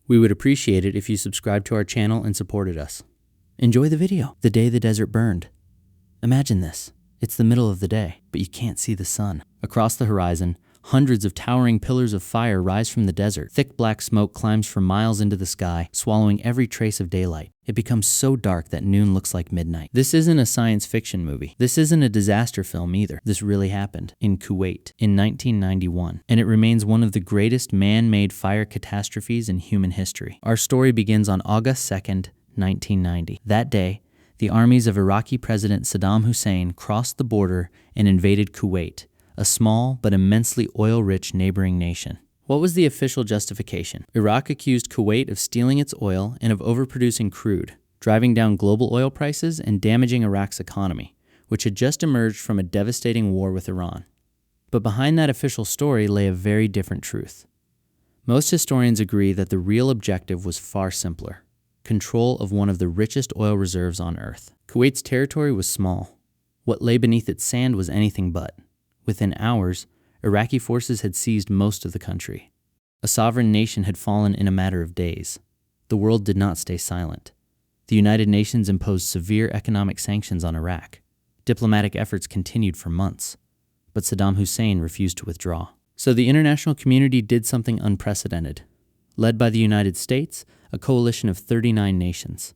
We would appreciate it if you subscribed to our channel and supported us. Enjoy the video. The day the desert burned. Imagine this. It's the middle of the day, but you can't see the sun. Across the horizon, hundreds of towering pillars of fire rise from the desert. Thick black smoke climbs for miles into the sky, swallowing every trace of daylight. It becomes so dark that noon looks like midnight. This isn't a science fiction movie. This isn't a disaster film either. This really happened in Kuwait in 1991, and it remains one of the greatest man-made fire catastrophes in human history. Our story begins on August 2nd, 1990. That day, the armies of Iraqi President Saddam Hussein crossed the border and invaded Kuwait, a small but immensely oil-rich neighboring nation. What was the official justification? Iraq accused Kuwait of stealing its oil and of overproducing crude, driving down global oil prices and damaging Iraq's economy, which had just emerged from a devastating war with Iran. But behind that official story lay a very different truth. Most historians agree that the real objective was far simpler: control of one of the richest oil reserves on Earth. Kuwait's territory was small. What lay beneath its sand was anything but. Within hours, Iraqi forces had seized most of the country. A sovereign nation had fallen in a matter of days. The world did not stay silent. The United Nations imposed severe economic sanctions on Iraq. Diplomatic efforts continued for months, but Saddam Hussein refused to withdraw. So the international community did something unprecedented. Led by the United States, a coalition of 39 nations,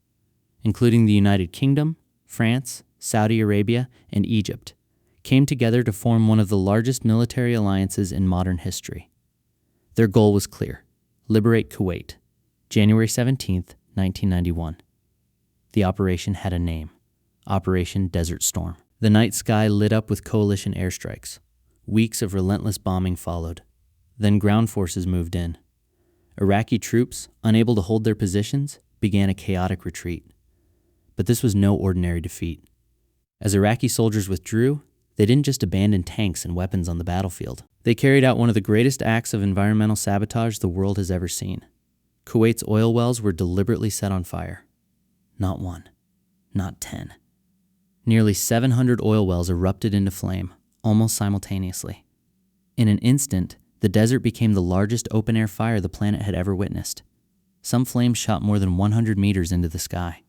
including the United Kingdom, France, Saudi Arabia, and Egypt, came together to form one of the largest military alliances in modern history. Their goal was clear: liberate Kuwait, January 17th, 1991. The operation had a name: Operation Desert Storm. The night sky lit up with coalition airstrikes. Weeks of relentless bombing followed. Then ground forces moved in. Iraqi troops, unable to hold their positions, began a chaotic retreat. But this was no ordinary defeat. As Iraqi soldiers withdrew, they didn't just abandon tanks and weapons on the battlefield. They carried out one of the greatest acts of environmental sabotage the world has ever seen. Kuwait's oil wells were deliberately set on fire. Not one, not 10. Nearly 700 oil wells erupted into flame, almost simultaneously. In an instant, the desert became the largest open-air fire the planet had ever witnessed. Some flames shot more than 100 meters into the sky,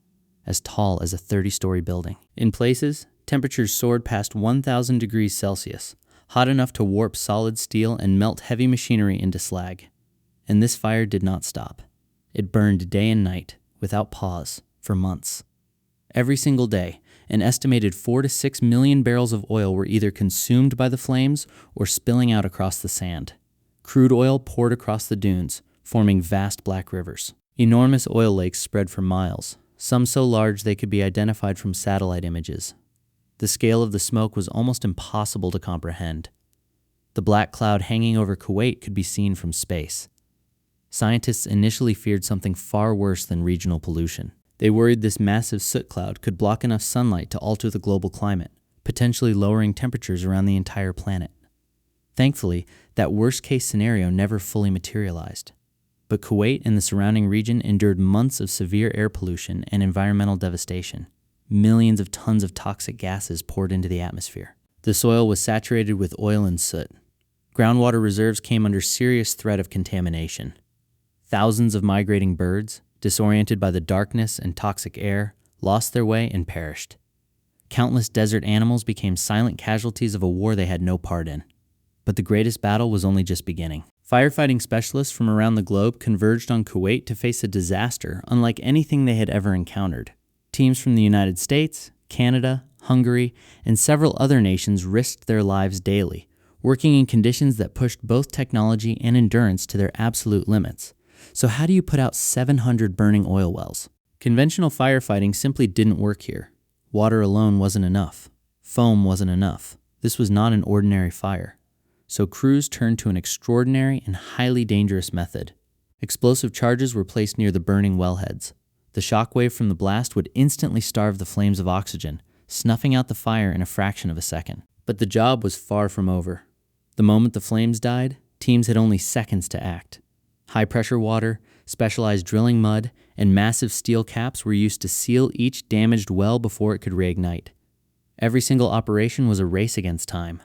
as tall as a 30-story building. In places, temperatures soared past 1,000 degrees Celsius, hot enough to warp solid steel and melt heavy machinery into slag. And this fire did not stop. It burned day and night, without pause, for months. Every single day, an estimated 4 to 6 million barrels of oil were either consumed by the flames or spilling out across the sand. Crude oil poured across the dunes, forming vast black rivers. Enormous oil lakes spread for miles, some so large they could be identified from satellite images. The scale of the smoke was almost impossible to comprehend. The black cloud hanging over Kuwait could be seen from space. Scientists initially feared something far worse than regional pollution. They worried this massive soot cloud could block enough sunlight to alter the global climate, potentially lowering temperatures around the entire planet. Thankfully, that worst-case scenario never fully materialized. But Kuwait and the surrounding region endured months of severe air pollution and environmental devastation. Millions of tons of toxic gases poured into the atmosphere. The soil was saturated with oil and soot. Groundwater reserves came under serious threat of contamination. Thousands of migrating birds, disoriented by the darkness and toxic air, lost their way and perished. Countless desert animals became silent casualties of a war they had no part in. But the greatest battle was only just beginning. Firefighting specialists from around the globe converged on Kuwait to face a disaster unlike anything they had ever encountered. Teams from the United States, Canada, Hungary, and several other nations risked their lives daily, working in conditions that pushed both technology and endurance to their absolute limits. So how do you put out 700 burning oil wells? Conventional firefighting simply didn't work here. Water alone wasn't enough. Foam wasn't enough. This was not an ordinary fire. So crews turned to an extraordinary and highly dangerous method. Explosive charges were placed near the burning wellheads. The shockwave from the blast would instantly starve the flames of oxygen, snuffing out the fire in a fraction of a second. But the job was far from over. The moment the flames died, teams had only seconds to act. High-pressure water, specialized drilling mud, and massive steel caps were used to seal each damaged well before it could reignite. Every single operation was a race against time.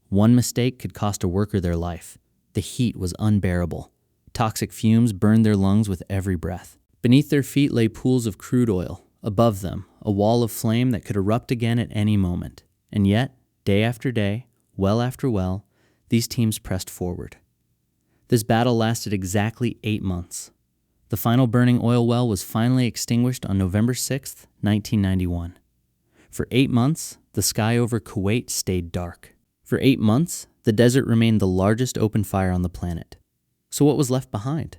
One mistake could cost a worker their life. The heat was unbearable. Toxic fumes burned their lungs with every breath. Beneath their feet lay pools of crude oil. Above them, a wall of flame that could erupt again at any moment. And yet, day after day, well after well, these teams pressed forward. This battle lasted exactly 8 months. The final burning oil well was finally extinguished on November 6, 1991. For 8 months, the sky over Kuwait stayed dark. For 8 months, the desert remained the largest open fire on the planet. So what was left behind?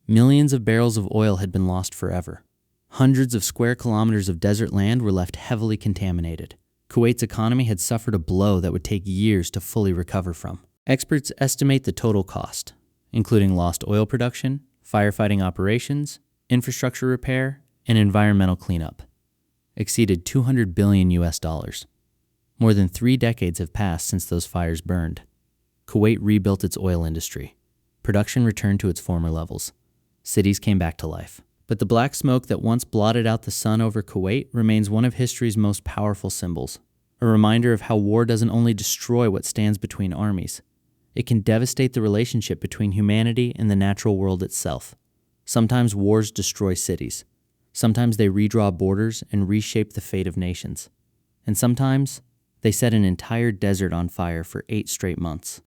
Millions of barrels of oil had been lost forever. Hundreds of square kilometers of desert land were left heavily contaminated. Kuwait's economy had suffered a blow that would take years to fully recover from. Experts estimate the total cost, including lost oil production, firefighting operations, infrastructure repair, and environmental cleanup, exceeded $200 billion. More than 3 decades have passed since those fires burned. Kuwait rebuilt its oil industry. Production returned to its former levels. Cities came back to life. But the black smoke that once blotted out the sun over Kuwait remains one of history's most powerful symbols, a reminder of how war doesn't only destroy what stands between armies. It can devastate the relationship between humanity and the natural world itself. Sometimes wars destroy cities. Sometimes they redraw borders and reshape the fate of nations. And sometimes they set an entire desert on fire for 8 straight months.